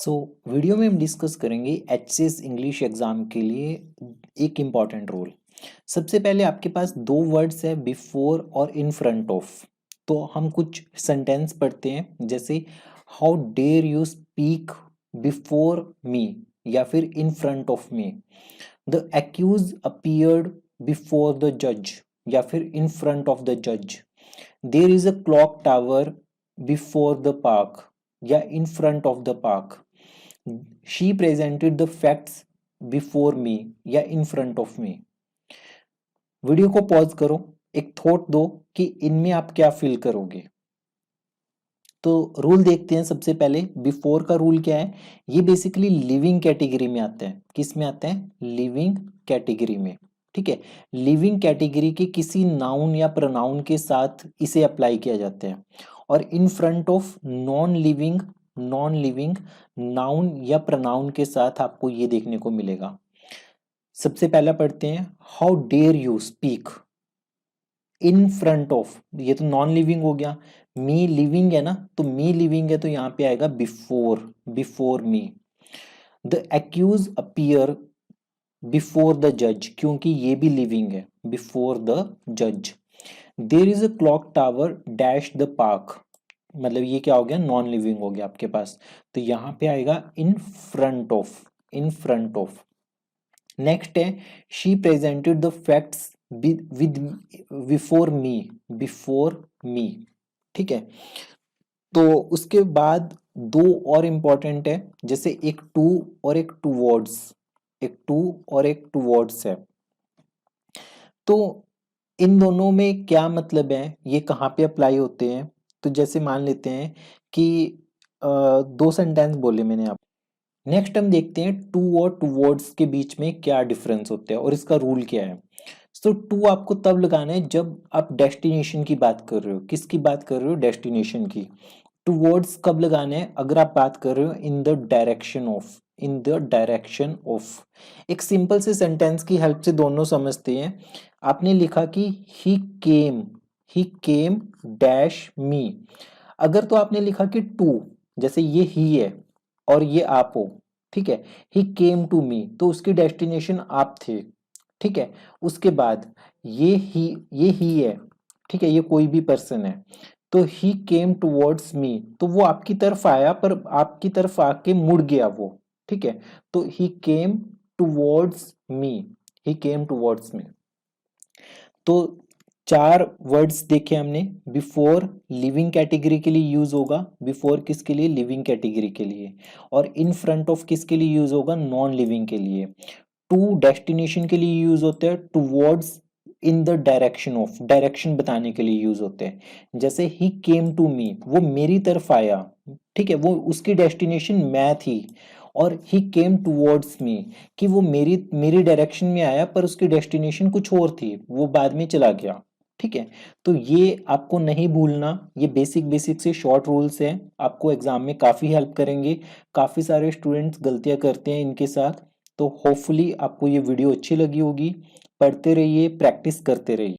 Video में हम discuss करेंगे एचएस इंग्लिश एग्जाम के लिए एक इम्पॉर्टेंट रूल। सबसे पहले आपके पास दो वर्ड्स है, बिफोर और इन फ्रंट ऑफ। तो हम कुछ सेंटेंस पढ़ते हैं, जैसे how dare you speak before me या फिर in front of me. The accused appeared before the जज या फिर इन फ्रंट ऑफ द जज। There is a clock tower before the park या in front of the park. She presented the facts before me या in front of me. Video को pause करो, एक thought दो कि इनमें आप क्या फील करोगे। तो रूल देखते हैं। सबसे पहले बिफोर का रूल क्या है, ये बेसिकली लिविंग कैटेगरी में आता है। किस में आता है? लिविंग कैटेगरी में। ठीक है, लिविंग कैटेगरी के किसी नाउन या प्रोनाउन के साथ इसे अप्लाई किया जाता है। और इन front of non living noun या प्रोनाउन के साथ आपको ये देखने को मिलेगा। सबसे पहला पढ़ते हैं, how dare you speak in front of. ये तो नॉन लिविंग हो गया। मी लिविंग है ना, तो मी लिविंग है तो यहाँ पे आएगा before me. The accuse appear before the जज, क्योंकि ये भी लिविंग है, बिफोर द जज। There is a clock tower dash the park, मतलब ये क्या हो गया? नॉन लिविंग हो गया आपके पास, तो यहाँ पे आएगा इन फ्रंट ऑफ। नेक्स्ट है, she presented the facts with before me. ठीक है, तो उसके बाद दो और इंपॉर्टेंट है, जैसे एक टू और एक टूवर्ड्स है। तो इन दोनों में क्या मतलब है, ये कहाँ पे अप्लाई होते हैं? तो जैसे मान लेते हैं कि दो सेंटेंस बोले मैंने आप। नेक्स्ट हम देखते हैं टू और टूवर्ड्स के बीच में क्या डिफरेंस होते हैं और इसका रूल क्या है। तो टू आपको तब लगाना है जब आप डेस्टिनेशन की बात कर रहे हो। किसकी बात कर रहे हो? डेस्टिनेशन की। टूवर्ड्स कब लगाने हैं? अगर आप बात कर रहे हो इन द डायरेक्शन ऑफ। एक सिंपल से सेंटेंस की हेल्प से दोनों समझते हैं। आपने लिखा कि ही केम डैश मी। अगर तो आपने लिखा कि टू, जैसे ये ही है और ये आप हो, ठीक है, ही केम टू मी, तो उसकी डेस्टिनेशन आप थे। ठीक है, उसके बाद ये ही है, ठीक है, ये कोई भी पर्सन है, तो ही केम टूवर्ड्स मी, तो वो आपकी तरफ आया पर आपकी तरफ आके मुड़ गया वो। ठीक है, तो ही केम टूवर्ड्स मी। तो चार वर्ड्स देखे हमने। बिफोर लिविंग कैटेगरी के लिए यूज होगा, बिफोर किसके लिए? लिविंग कैटेगरी के लिए। और इन फ्रंट ऑफ किसके लिए यूज होगा? नॉन लिविंग के लिए। टू डेस्टिनेशन के लिए यूज होते हैं, towards in the direction of, direction बताने के लिए यूज होते हैं। जैसे ही केम टू मी, वो मेरी तरफ आया, ठीक है, वो उसकी डेस्टिनेशन मैं थी। और ही केम टूवर्ड्स मी, कि वो मेरी डायरेक्शन में आया पर उसकी डेस्टिनेशन कुछ और थी, वो बाद में चला गया। ठीक है, तो ये आपको नहीं भूलना। ये बेसिक से शॉर्ट रूल्स हैं, आपको एग्जाम में काफी हेल्प करेंगे। काफी सारे स्टूडेंट्स गलतियां करते हैं इनके साथ। तो होपफुली आपको ये वीडियो अच्छी लगी होगी। पढ़ते रहिए, प्रैक्टिस करते रहिए।